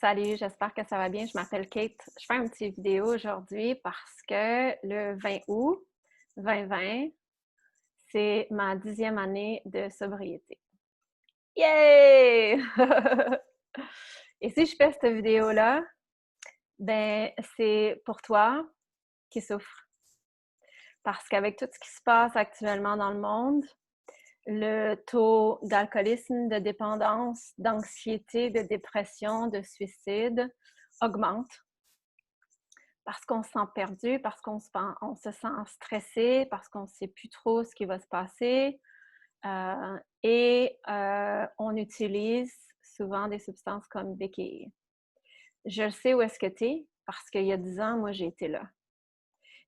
Salut, j'espère que ça va bien. Je m'appelle Kate. Je fais une petite vidéo aujourd'hui parce que le 20 août 2020, c'est ma 10e année de sobriété. Yay! Et si je fais cette vidéo-là, ben c'est pour toi qui souffres. Parce qu'avec tout ce qui se passe actuellement dans le monde, le taux d'alcoolisme, de dépendance, d'anxiété, de dépression, de suicide augmente. Parce qu'on se sent perdu, parce on se sent stressé, parce qu'on ne sait plus trop ce qui va se passer. On utilise souvent des substances comme béquille. Je le sais où est-ce que tu es, parce qu'il y a 10 ans, moi, j'ai été là.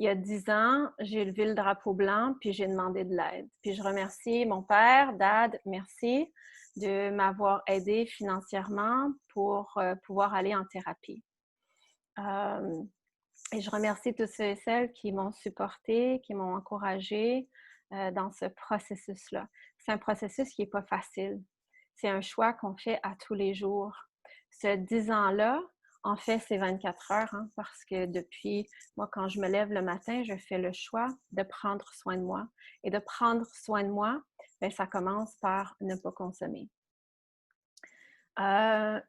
Il y a 10 ans, j'ai levé le drapeau blanc, puis j'ai demandé de l'aide. Puis je remercie mon père, Dad, merci de m'avoir aidé financièrement pour pouvoir aller en thérapie. Et je remercie tous ceux et celles qui m'ont supporté, qui m'ont encouragé dans ce processus-là. C'est un processus qui n'est pas facile. C'est un choix qu'on fait à tous les jours. Ce 10 ans-là, en fait, c'est 24 heures, hein, parce que depuis, moi, quand je me lève le matin, je fais le choix de prendre soin de moi. Et de prendre soin de moi, bien, ça commence par ne pas consommer.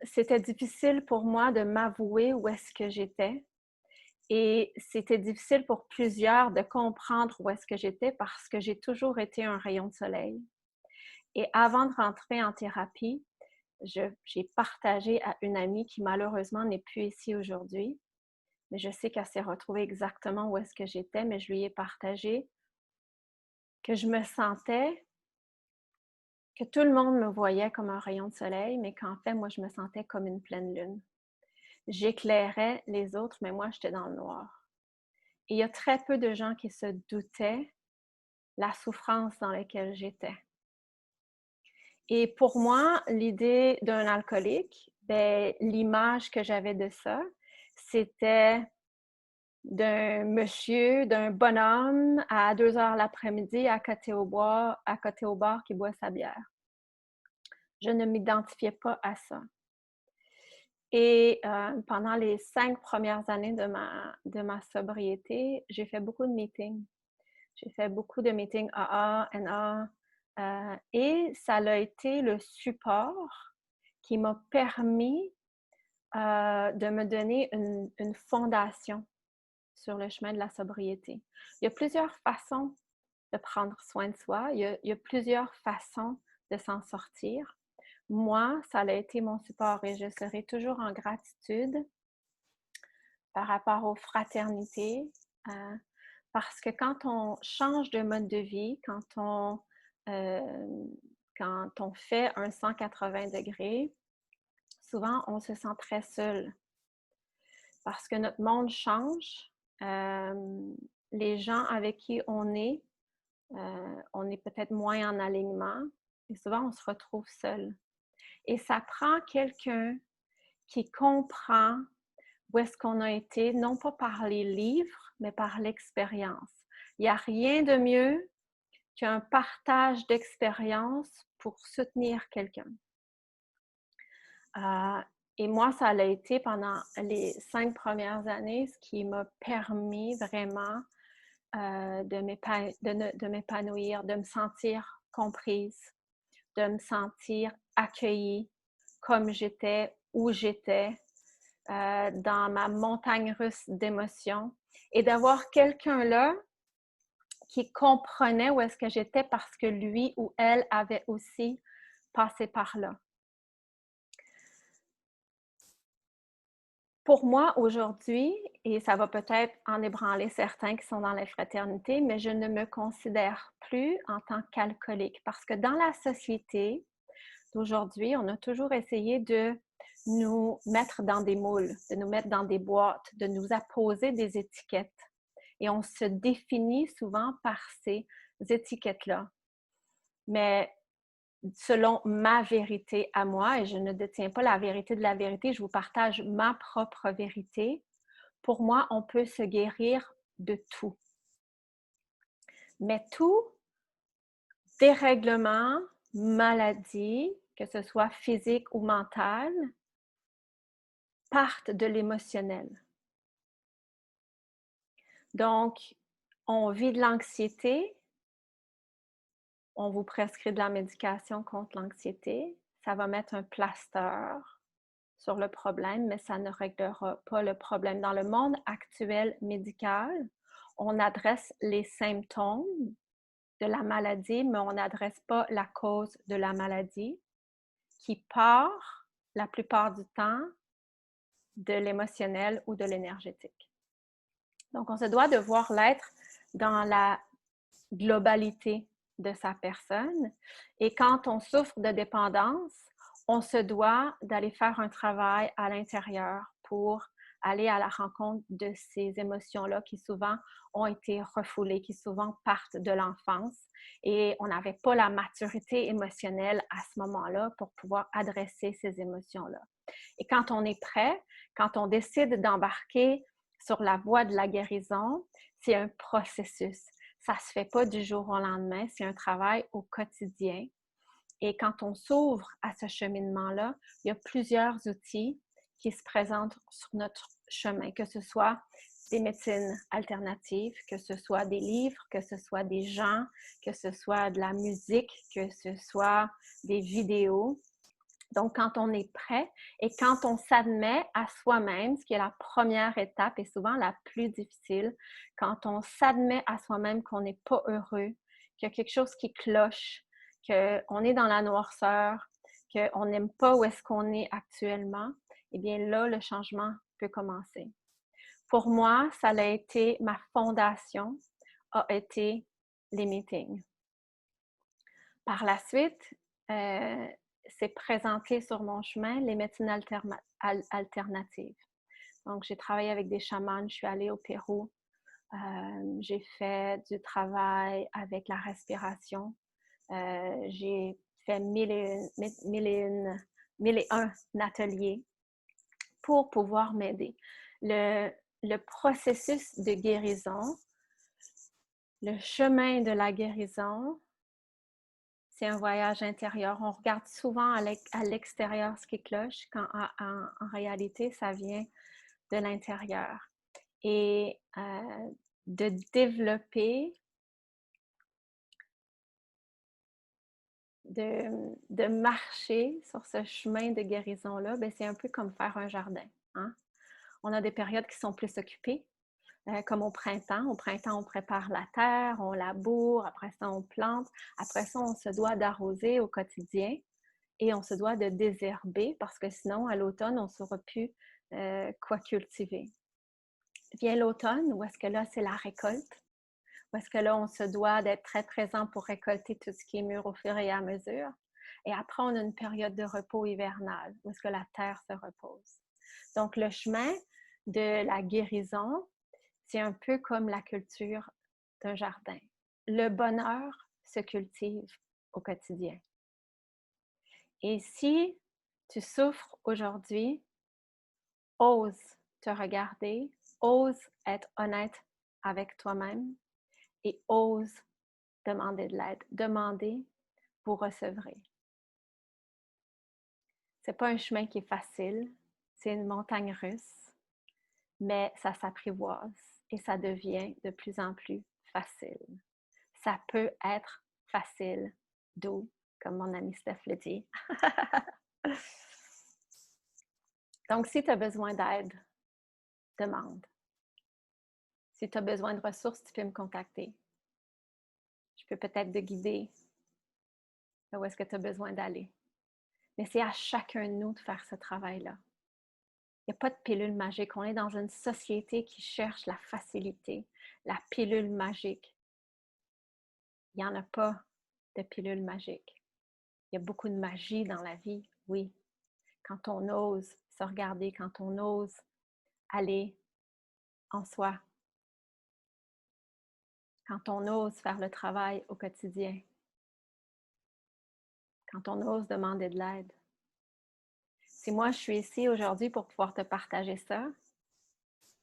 C'était difficile pour moi de m'avouer où est-ce que j'étais. Et c'était difficile pour plusieurs de comprendre où est-ce que j'étais parce que j'ai toujours été un rayon de soleil. Et avant de rentrer en thérapie, j'ai partagé à une amie qui malheureusement n'est plus ici aujourd'hui, mais je sais qu'elle s'est retrouvée exactement où est-ce que j'étais, mais je lui ai partagé que je me sentais, que tout le monde me voyait comme un rayon de soleil, mais qu'en fait, moi, je me sentais comme une pleine lune. J'éclairais les autres, mais moi, j'étais dans le noir. Et il y a très peu de gens qui se doutaient la souffrance dans laquelle j'étais. Et pour moi, l'idée d'un alcoolique, ben, l'image que j'avais de ça, c'était d'un monsieur, d'un bonhomme à 2 heures l'après-midi à côté au bar qui boit sa bière. Je ne m'identifiais pas à ça. Et pendant les 5 premières années de ma sobriété, j'ai fait beaucoup de meetings. J'ai fait beaucoup de meetings AA, NA, et ça a été le support qui m'a permis de me donner une fondation sur le chemin de la sobriété. Il y a plusieurs façons de prendre soin de soi, il y a plusieurs façons de s'en sortir. Moi, ça a été mon support et je serai toujours en gratitude par rapport aux fraternités, parce que quand on change de mode de vie, quand on fait un 180 degrés, souvent on se sent très seul parce que notre monde change. Les gens avec qui on est peut-être moins en alignement et souvent on se retrouve seul. Et ça prend quelqu'un qui comprend où est-ce qu'on a été, non pas par les livres, mais par l'expérience. Il n'y a rien de mieux qu'un partage d'expérience pour soutenir quelqu'un. Et moi, ça a été pendant les 5 premières années ce qui m'a permis vraiment de m'épanouir, de me sentir comprise, de me sentir accueillie comme j'étais, où j'étais, dans ma montagne russe d'émotions et d'avoir quelqu'un là qui comprenait où est-ce que j'étais parce que lui ou elle avait aussi passé par là. Pour moi, aujourd'hui, et ça va peut-être en ébranler certains qui sont dans les fraternités, mais je ne me considère plus en tant qu'alcoolique parce que dans la société d'aujourd'hui, on a toujours essayé de nous mettre dans des moules, de nous mettre dans des boîtes, de nous apposer des étiquettes. Et on se définit souvent par ces étiquettes-là. Mais selon ma vérité à moi, et je ne détiens pas la vérité de la vérité, je vous partage ma propre vérité. Pour moi, on peut se guérir de tout. Mais tout dérèglement, maladie, que ce soit physique ou mental, partent de l'émotionnel. Donc, on vit de l'anxiété, on vous prescrit de la médication contre l'anxiété, ça va mettre un plaster sur le problème, mais ça ne réglera pas le problème. Dans le monde actuel médical, on adresse les symptômes de la maladie, mais on n'adresse pas la cause de la maladie, qui part la plupart du temps de l'émotionnel ou de l'énergétique. Donc, on se doit de voir l'être dans la globalité de sa personne. Et quand on souffre de dépendance, on se doit d'aller faire un travail à l'intérieur pour aller à la rencontre de ces émotions-là qui souvent ont été refoulées, qui souvent partent de l'enfance. Et on n'avait pas la maturité émotionnelle à ce moment-là pour pouvoir adresser ces émotions-là. Et quand on est prêt, quand on décide d'embarquer sur la voie de la guérison, c'est un processus. Ça ne se fait pas du jour au lendemain, c'est un travail au quotidien. Et quand on s'ouvre à ce cheminement-là, il y a plusieurs outils qui se présentent sur notre chemin, que ce soit des médecines alternatives, que ce soit des livres, que ce soit des gens, que ce soit de la musique, que ce soit des vidéos. Donc, quand on est prêt et quand on s'admet à soi-même, ce qui est la première étape et souvent la plus difficile, quand on s'admet à soi-même qu'on n'est pas heureux, qu'il y a quelque chose qui cloche, qu'on est dans la noirceur, qu'on n'aime pas où est-ce qu'on est actuellement, eh bien là, le changement peut commencer. Pour moi, ça a été ma fondation, a été les meetings. Par la suite, s'est présenté sur mon chemin les médecines alternatives. Donc, j'ai travaillé avec des chamans, je suis allée au Pérou, j'ai fait du travail avec la respiration, j'ai fait mille et un ateliers pour pouvoir m'aider. Le processus de guérison, le chemin de la guérison, c'est un voyage intérieur. On regarde souvent à l'extérieur ce qui cloche, quand en réalité, ça vient de l'intérieur. Et de développer, de marcher sur ce chemin de guérison-là, c'est un peu comme faire un jardin. Hein? On a des périodes qui sont plus occupées, comme au printemps. Au printemps, on prépare la terre, on laboure, après ça, on plante. Après ça, on se doit d'arroser au quotidien et on se doit de désherber parce que sinon, à l'automne, on ne saura plus quoi cultiver. Vient l'automne, où est-ce que là, c'est la récolte, où est-ce que là, on se doit d'être très présent pour récolter tout ce qui est mûr au fur et à mesure. Et après, on a une période de repos hivernal, où est-ce que la terre se repose. Donc, le chemin de la guérison, c'est un peu comme la culture d'un jardin. Le bonheur se cultive au quotidien. Et si tu souffres aujourd'hui, ose te regarder, ose être honnête avec toi-même et ose demander de l'aide. Demandez, vous recevrez. C'est pas un chemin qui est facile, c'est une montagne russe, mais ça s'apprivoise et ça devient de plus en plus facile. Ça peut être facile, doux, comme mon ami Steph le dit. Donc, si tu as besoin d'aide, demande. Si tu as besoin de ressources, tu peux me contacter. Je peux peut-être te guider où est-ce que tu as besoin d'aller. Mais c'est à chacun de nous de faire ce travail-là. Il n'y a pas de pilule magique. On est dans une société qui cherche la facilité, la pilule magique. Il n'y en a pas de pilule magique. Il y a beaucoup de magie dans la vie, oui. Quand on ose se regarder, quand on ose aller en soi, quand on ose faire le travail au quotidien, quand on ose demander de l'aide. Si moi, je suis ici aujourd'hui pour pouvoir te partager ça,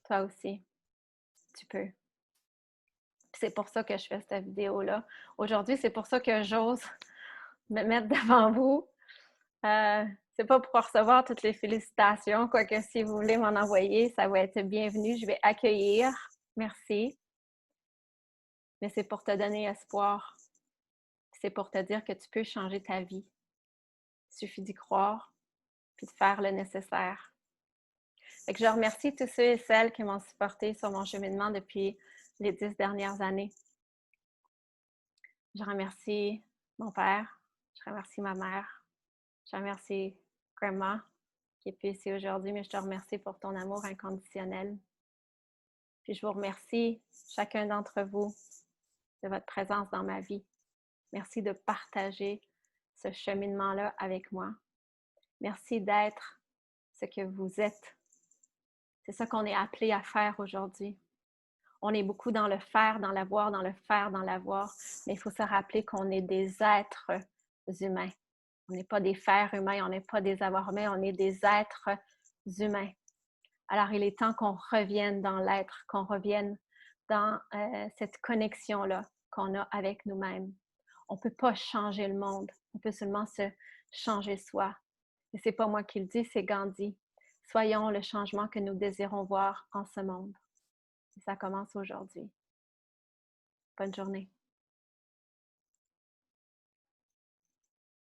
toi aussi, tu peux. C'est pour ça que je fais cette vidéo-là. Aujourd'hui, c'est pour ça que j'ose me mettre devant vous. C'est pas pour recevoir toutes les félicitations, quoique si vous voulez m'en envoyer, ça va être bienvenu. Je vais accueillir. Merci. Mais c'est pour te donner espoir. C'est pour te dire que tu peux changer ta vie. Il suffit d'y croire puis de faire le nécessaire. Fait que je remercie tous ceux et celles qui m'ont supporté sur mon cheminement depuis les 10 dernières années. Je remercie mon père, je remercie ma mère, je remercie Grandma qui est plus ici aujourd'hui, mais je te remercie pour ton amour inconditionnel. Puis je vous remercie, chacun d'entre vous, de votre présence dans ma vie. Merci de partager ce cheminement-là avec moi. Merci d'être ce que vous êtes. C'est ça qu'on est appelé à faire aujourd'hui. On est beaucoup dans le faire, dans l'avoir, dans le faire, dans l'avoir, mais il faut se rappeler qu'on est des êtres humains. On n'est pas des faire humains, on n'est pas des avoirs humains, on est des êtres humains. Alors, il est temps qu'on revienne dans l'être, qu'on revienne dans cette connexion-là qu'on a avec nous-mêmes. On ne peut pas changer le monde, on peut seulement se changer soi. Et ce n'est pas moi qui le dis, c'est Gandhi. Soyons le changement que nous désirons voir en ce monde. Et ça commence aujourd'hui. Bonne journée.